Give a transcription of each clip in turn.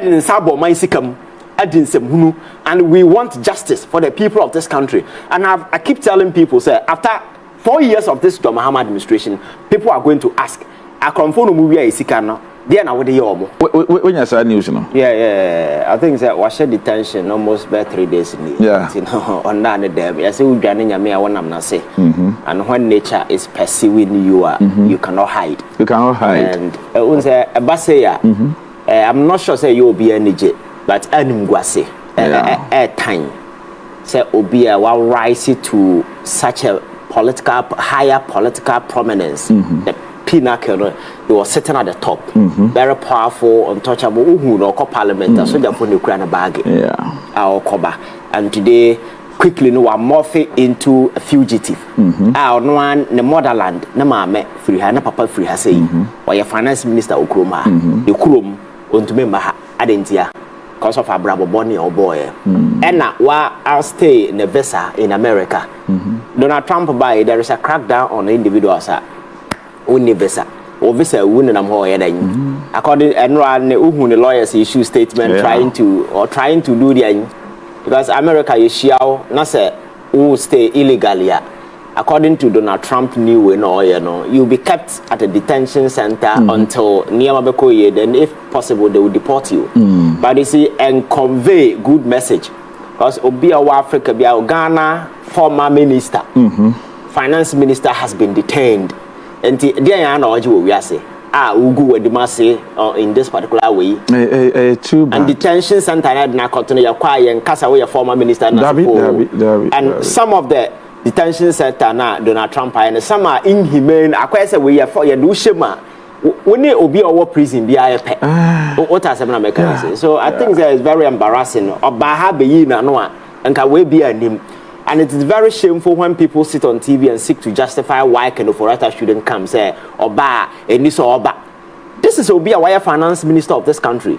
didn't sabo my sikam. And we want justice for the people of this country. And I keep telling people, say, after 4 years of this John Mahama administration, people are going to ask, I confirm movie is Sikano. They are now with the Yomo. When you saw news, no? Yeah. I think that was detention almost by 3 days. Yeah. On that day, I say, we're going to me, I want to say. And when nature is pursuing you, you cannot hide. You cannot hide. And a Basaya, I'm not sure say you will be energy. But animguase time say obia will rise to such a higher political prominence. The pinnacle, you were sitting at the top, very powerful, untouchable. No parliament, so therefore you create a bag. Our cover, and today quickly no one morph into a fugitive. Our no one the motherland, no mama free her, no papa free her say, or your finance minister Okroma, you krum on to member Adentia. Because of a bravo bonny or boy. And now, while I'll stay in the visa in America, Donald Trump by there is a crackdown on individuals. Only visa. Or visa wouldn't am hoy. According and the lawyers issue statement trying to do the because America is shiao, not say who stay illegally. According to Donald Trump new you'll be kept at a detention center until Niamabeko, then if possible they will deport you. But you see, and convey good message. Because Obia Africa, Ghana, former minister, finance minister has been detained. And there are no we are say, Ugu Edimase in this particular way. And detention center had not continued acquire and cast away a former minister. And some of the detention center na Donald Trump and some are inhumane. I say we are for your do shema. We need to be our prison be a pet. What are some Americans? So I think that is very embarrassing. Or Bahabe no and can we be a name. And it is very shameful when people sit on TV and seek to justify why Ken Ofori-Atta shouldn't come say Oba and this or Oba. This is Obi Awaya finance minister of this country.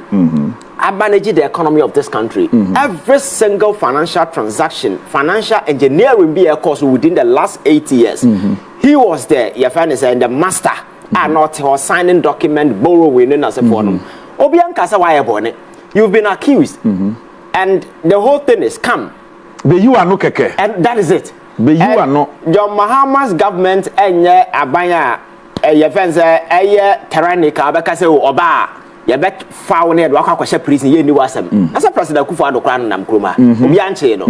I manage the economy of this country. Every single financial transaction, financial engineering be a course within the last 8 years. He was there, your friend is the master. Not or signing document, borrowing as a form. Obi Ankasa why bonnet. You've been accused. And the whole thing is come. But you are no keke. And that is it. But you are not. John Mahama's government and Abaya. Your friends, tyrannical, because Oba, you bet found it, walk across a prison, you knew Asem. As a president, Kufado Crown and Kruma, Ubiancheno,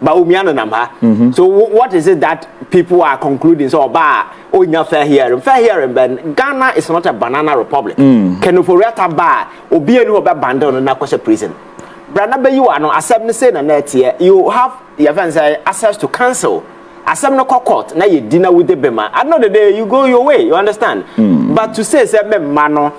Baumiana number. So, what is it that people are concluding? So, Oba, oh, you're fair hearing, Ben. Ghana is not a banana republic. Ken Ofori-Atta bar, Obianu about Bandon and Nakwasha prison. Branabe, you are no Asem saying and that here, you have your friends access to counsel. Asem no court, now you dinner with the Bema. Another day you go your way, you understand? But to say mano,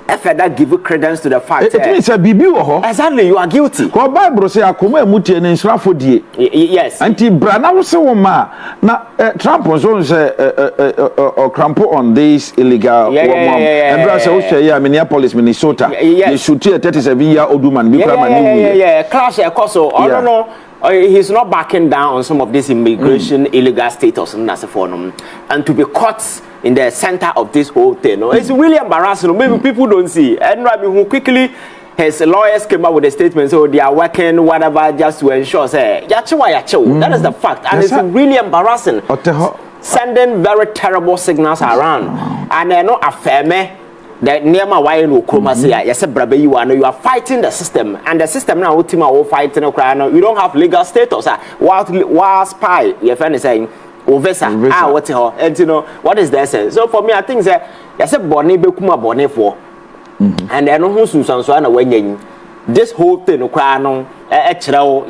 if that give you credence to the fact it means a bibi exactly, you are guilty. Ko Bible say akoma muti en nsrafo die. Yes. Anti brana wo se wo ma na Trump so say crampo on this illegal woman. And bra say wo share ya Minneapolis, Minnesota. You shoot a 37-year-old woman be yeah. Clash a coso. I don't know. He's not backing down on some of this immigration illegal status and that's a form. And to be caught in the center of this whole thing, it's really embarrassing. Maybe people don't see. And Rabbi, who quickly his lawyers came up with a statement, so they are working whatever just to ensure say that is the fact, and it's really embarrassing. Sending very terrible signals around, and they're not affirming. That near my why no chroma say yes, brother, you are fighting the system, and the system now ultima fighting a crime. You don't have legal status. While spy, your friend is saying, Ovesa, what and you know what is the essence? So for me, I think that yes, a bonnet bekuma bonnet for, and then no Susan so when this whole thing, Ukraino,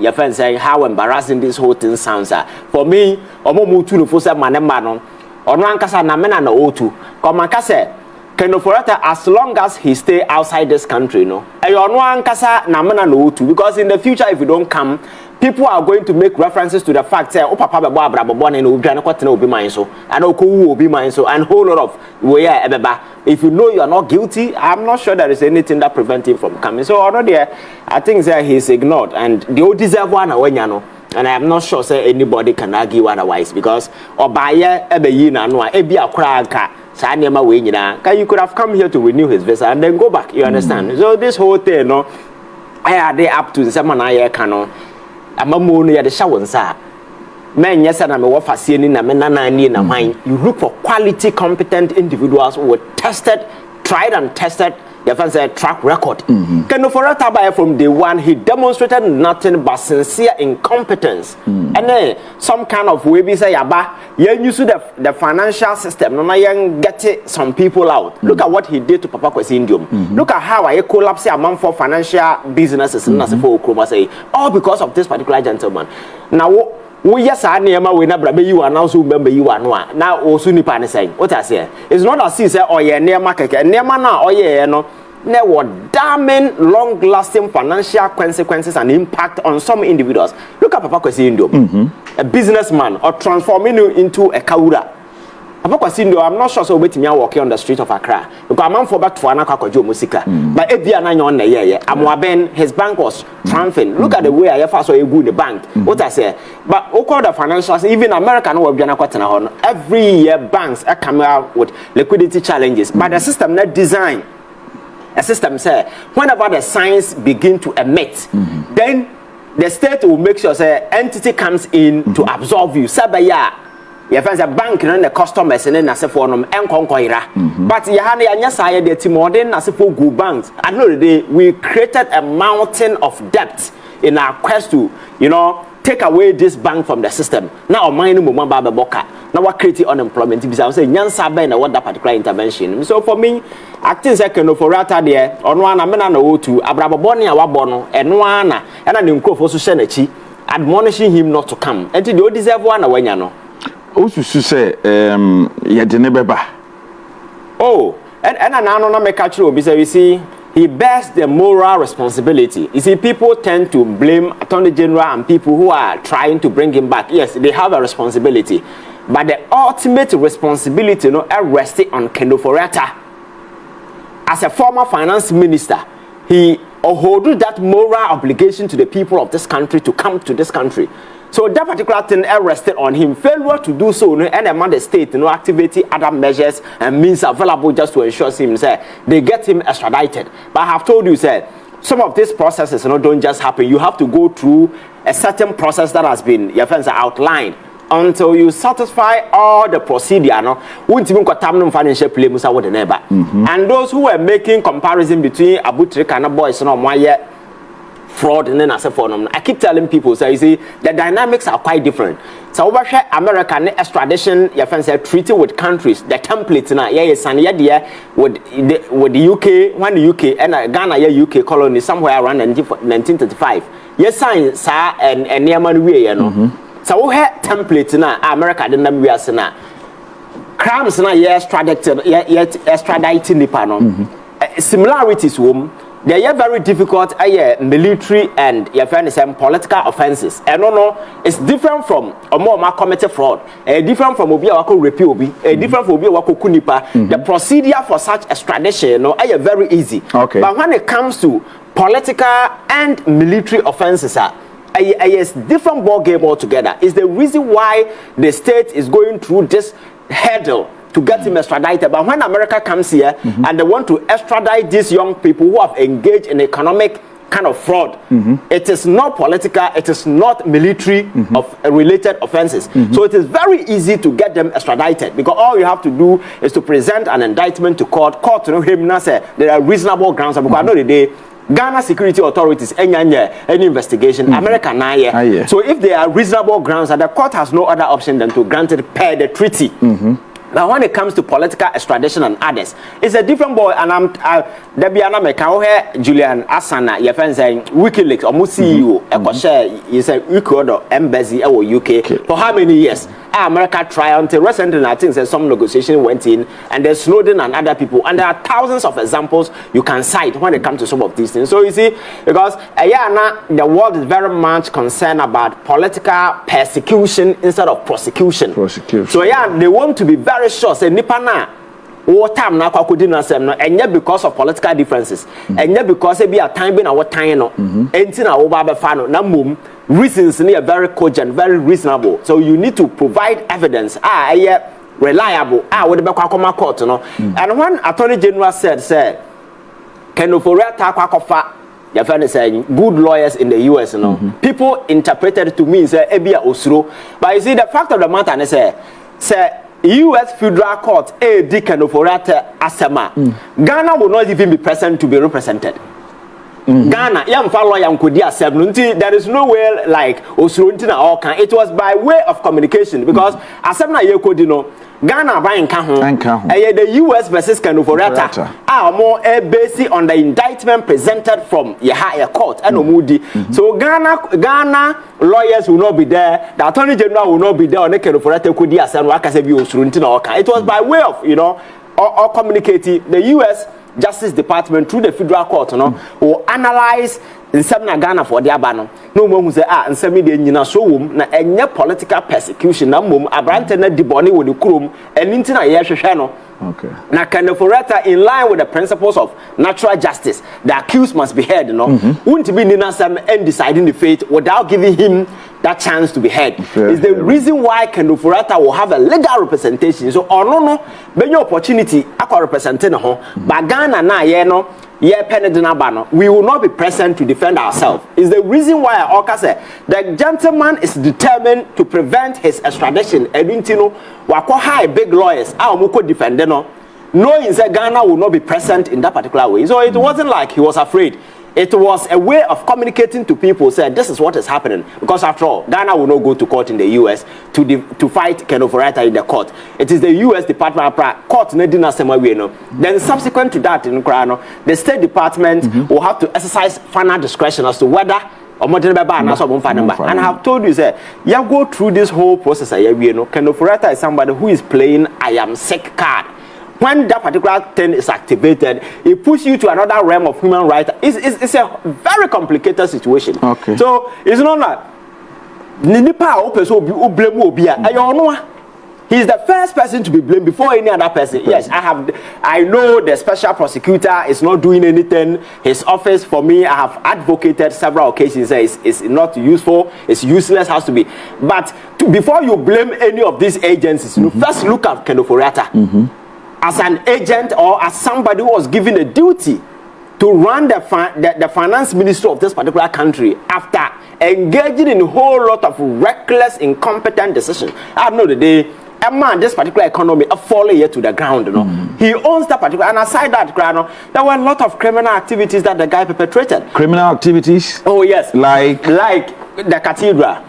your friend saying how embarrassing this whole thing sounds. For me, Omo to the first man and manon, or Rankasa Namena no O2, come and say. Ken Ofori-Atta, as long as he stay outside this country, because in the future, if you don't come, people are going to make references to the fact that papa born in and whole lot of if you know you are not guilty, I'm not sure there is anything that prevents him from coming. So already, I think that he's ignored, and they all deserve one and I am not sure say anybody can argue otherwise because Obaya Ebeyina no Ebi Akranka Sanyama Winina, you could have come here to renew his visa and then go back. You understand? So this whole thing, no, I are they up to the someone I canon. I'm a moon at the shower, sir. Men, yes, and I'm a wafasian in a menana in a mind. You look for quality, competent individuals who were tested, tried and tested. The fans said track record. Ken Ofori-Atta from day one, he demonstrated nothing but sincere incompetence. And then some kind of way we say, "Yaba, you use the financial system. No, you get some people out. Look at what he did to Papa Kwesi Indium. Look at how I collapse among for financial businesses and as for Okroma say, all because of this particular gentleman. Now. We yes, I near my winner, but you are now so remember you are now also Nipan saying what I say. It's not as he said, oh, yeah, near market, near mana, oh, yeah, no. There were damning, long lasting financial consequences and impact on some individuals. Look at Papa Kwesi Indium, a businessman, or transforming you into a kaura. Papa Kwesi Indium, I'm not sure so waiting me walking on the street of Accra because I'm for back to Anaka Musika. But if you are not on the year, I'm his bank was triumphant. Look at the way I first saw a good bank. What I say, but all the financials, even American or every year banks are coming out with liquidity challenges. But the system not designed. A system say whenever the signs begin to emit, then the state will make sure say entity comes in to absorb you. Sabaya. You find a bank and the customers and then as a form and conqueror. But you have the Timodin as a for good banks. I know the we created a mountain of debt in our quest to, take away this bank from the system. Now, mine Mumba Boka. Now, what creating unemployment? Because I was saying, Yansa Ben, what that particular intervention. So for me, I think Ken Ofori-Atta there, on one, I'm not to Abrababoni, Awabono, and one, and I didn't for Senechi, admonishing him not to come. And to do deserve one when you know. Also, say, Yadinebeba. Oh, and I don't make catch you because you see, he bears the moral responsibility. You see, people tend to blame Attorney General and people who are trying to bring him back. Yes, they have a responsibility, but the ultimate responsibility, rests on Ken Ofori-Atta. As a former finance minister, he holds that moral obligation to the people of this country to come to this country. So that particular thing rested on him. Failure to do so, and among the state, activity other measures and means available just to ensure him, they get him extradited. But I have told you, some of these processes, don't just happen. You have to go through a certain process that has been, your friends, outlined until you satisfy all the procedure. Won't even got financial play, Musa with the neighbor. And those who were making comparison between Abutrik and boys, fraud and then as a form. I keep telling people, so you see, the dynamics are quite different. So over here, American extradition, your friends are treaty with countries, the templates now, yes, and with the UK, when the UK and Ghana, UK colony somewhere around 1935. Yes, science, sir, and near way, So we have templates now, America didn't we are now. Crimes now, extraditing Nippon. Similarities, they are very difficult. Military and political offenses. And it's different from a more committed fraud. Different from Obiawako Repi, different from Obiawako Kunipa. The procedure for such extradition, are very easy. Okay. But when it comes to political and military offenses, it's different ball game altogether. It's the reason why the state is going through this hurdle to get him extradited. But when America comes here and they want to extradite these young people who have engaged in economic kind of fraud, it is not political, it is not military of related offenses. So it is very easy to get them extradited because all you have to do is to present an indictment to court. Court to know him now say there are reasonable grounds because I know the day Ghana security authorities any investigation America now. So if there are reasonable grounds and the court has no other option than to grant it per the treaty. Now, when it comes to political extradition and others, it's a different boy. And Debiana Mekaohe, Julian Asana, your friend saying WikiLeaks or CEO, Ekoshe, is a Ecuador embassy or UK for how many years? America tried until recently, I think some negotiation went in, and there's Snowden and other people, and there are thousands of examples you can cite when it comes to some of these things. So you see, because the world is very much concerned about political persecution instead of prosecution. So they want to be very sure. Say Nipana. What time now? And yet because of political differences, and yet because they be a time being our time no, anything over fano na mum reasons are very cogent, very reasonable. So you need to provide evidence. reliable. Would be kwakoma court no. And when Attorney General said Ken Ofori-Atta kwakofa your friend is saying good lawyers in the US, people interpreted it to mean say ebia osuro. But you see the fact of the matter is say US Federal Court Ken Ofori-Atta Asema. Ghana will not even be present to be represented. Ghana, there is no way like Osruntina or can. It was by way of communication because Asem na yekodino Ghana buying the US versus Ken Ofori-Atta are more based on the indictment presented from the higher court and Omudi. So Ghana lawyers will not be there. The Attorney General will not be there. On the Ken Ofori-Atta could Asem Wakasebi Osruntina or can. It was by way of or communicating the US Justice Department through the Federal Court, will analyze in some Ghana for the abano. No one who say and some media so na any political persecution. Na abrante na diboni with the krum and intina yeshano. Okay. Na Ken Ofori-Atta in line with the principles of natural justice. The accused must be heard. Wouldn't be Nina Sam and deciding the fate without giving him that chance to be heard. Is the reason why Ken Ofori-Atta will have a legal representation. So no, be your opportunity I representing home. But Ghana na we will not be present to defend ourselves. Is the reason why Oka said the gentleman is determined to prevent his extradition. Edwintino wako high big lawyers muko defend knowing that Ghana will not be present in that particular way. So it wasn't like he was afraid. It was a way of communicating to people, said this is what is happening. Because after all, Ghana will not go to court in the US to fight Ken Ofori-Atta in the court. It is the US Department of Court. Then subsequent to that, the State Department will have to exercise final discretion as to whether and I have told you, sir, you go through this whole process. Ken Ofori-Atta is somebody who is playing I am sick card. When that particular thing is activated, it pushes you to another realm of human rights. It's a very complicated situation. Okay. So it's not like he's the first person to be blamed before any other person. Yes, I know the special prosecutor is not doing anything. His office, for me, I have advocated several occasions. It's not useful. It's useless. Has to be. But before you blame any of these agencies, first look at Ken Ofori-Atta. As an agent or as somebody who was given a duty to run the finance minister of this particular country after engaging in a whole lot of reckless, incompetent decisions. I know the day a man, this particular economy, a falling here to the ground. He owns that particular, and aside that, there were a lot of criminal activities that the guy perpetrated. Criminal activities? Oh yes, like the cathedral.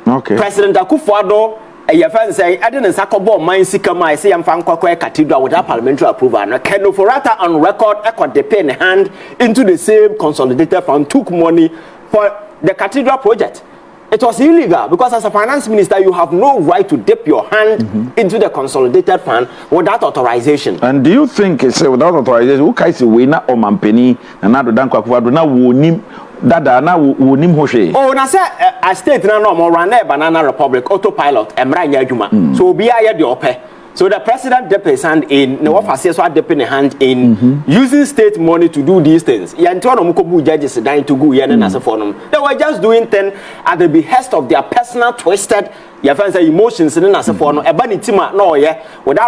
Okay. President Akufo-Addo. Your friend say, I didn't sakobo mine sikama. I say I'm from Kwakwe Cathedral without parliamentary approval. And Ken Ofori-Atta on record, they pay in hand into the same consolidated fund, took money for the cathedral project. It was illegal because as a finance minister, you have no right to dip your hand into the consolidated fund without authorization. And do you think it's without authorization? Who can say we na omampeni and na do dan Kwakwe na wonim dada na wonim hoshe? Oh, na say a state na no more run banana republic autopilot emra nya adwuma. So obi aye de ope. So the president dipped his hand in no officer so dipping a hand in using state money to do these things. They were just doing things at the behest of their personal twisted emotions without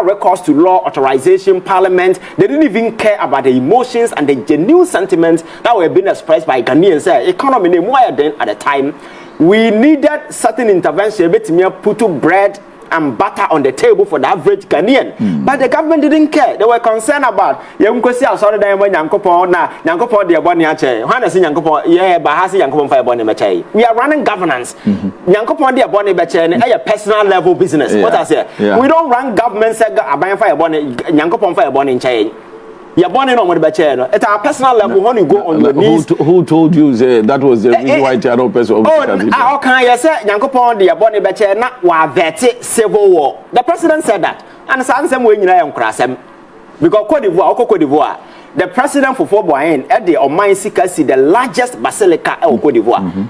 recourse to law, authorization, parliament. They didn't even care about the emotions and the genuine sentiments that were being expressed by Ghanaians. Economy at the time. We needed certain intervention, put to bread and butter on the table for the average Ghanaian. But the government didn't care. They were concerned about we are running governance. A personal level business. What I say? We don't run government you're born in on the bachelor. At our personal level, when you go on your knees. Who told you that was the reason why you don't person? How can you say, Yankopon, the Bonnie Bachelor, not were vetted civil war? The president said that. And some way you am Crasem. Because Cote d'Ivoire, the president for Fort Boyen, at the Omai Sikasi, the largest basilica of Cote d'Ivoire.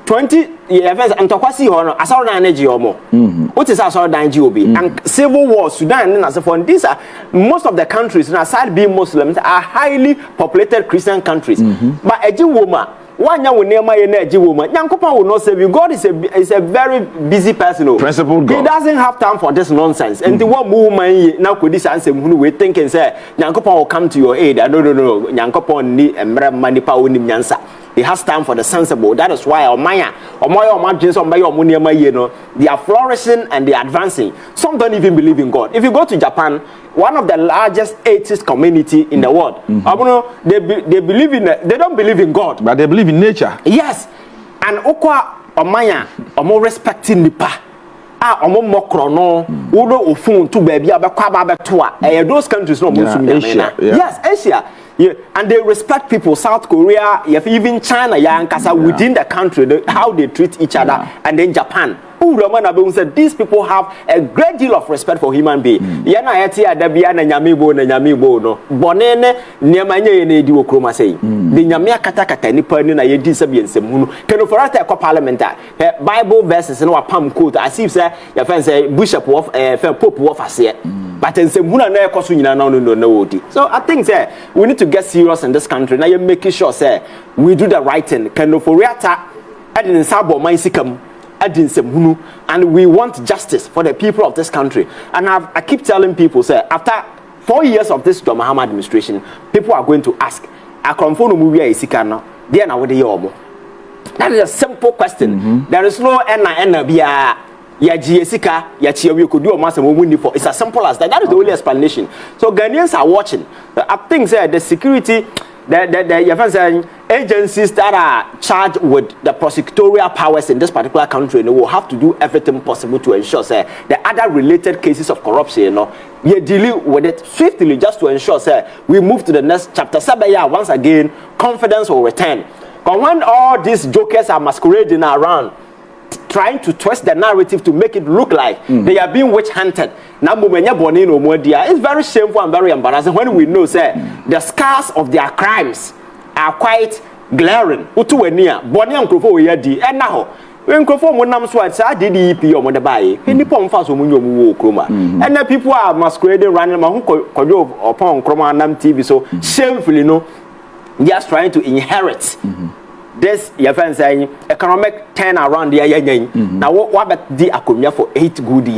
2011 and Tokwasi Hono, Asara Energy or more. What is Asara GOB? And civil war, Sudan, and as for these are most of the countries, aside being Muslims, are highly populated Christian countries. But a Jew woman, one young nema energy woman, Yankopa will not save you. God is a very busy person. Principled God. He doesn't have time for this nonsense. And the one woman now could this answer who we think and say, Yankopa will come to your aid. No, Yankopa need a money power in Yansa. He has time for the sensible. That is why Omaya, they are flourishing and they are advancing. Some don't even believe in God. If you go to Japan, one of the largest atheist community in the world, they believe in they don't believe in God, but they believe in nature. Yes, and Okwa Omaya, more respecting Nipa. Omo mokrono udo ofun to baby abekwa abetoa those countries no Asia. Yes, Asia. Yeah, and they respect people. South Korea, even China, within the country, how they treat each other, and then Japan. Said these people have a great deal of respect for human beings. Yana etia dabia na nyamibo no. Bonene niamanye ne di okroma sei. The nyamia kata nipa ni na yedi sabi ensem Ken Ofori-Atta ko parliamentar. Bible verses no apam quote as if say your friend say bishop of pope of ase. But ensem hunu na ekoso nyina na no odi. So I think say we need to get serious in this country. Now you making sure say we do the right thing. Ken Ofori-Atta adin sabo man sikam. And we want justice for the people of this country. And I keep telling people, say, after 4 years of this John Mahama administration, people are going to ask, that is a simple question. There is no it's as simple as that. That is the only explanation. So Ghanaians are watching. I think the security, the agencies that are charged with the prosecutorial powers in this particular country, they will have to do everything possible to ensure the other related cases of corruption, we deal with it swiftly just to ensure we move to the next chapter. Once again, confidence will return. But when all these jokers are masquerading around, trying to twist the narrative to make it look like they are being witch hunted. It's very shameful and very embarrassing when we know the scars of their crimes are quite glaring. And now when and then people are masquerading running upon TV, so shamefully just trying to inherit this your friend saying economic turnaround now what the akumia for 8 good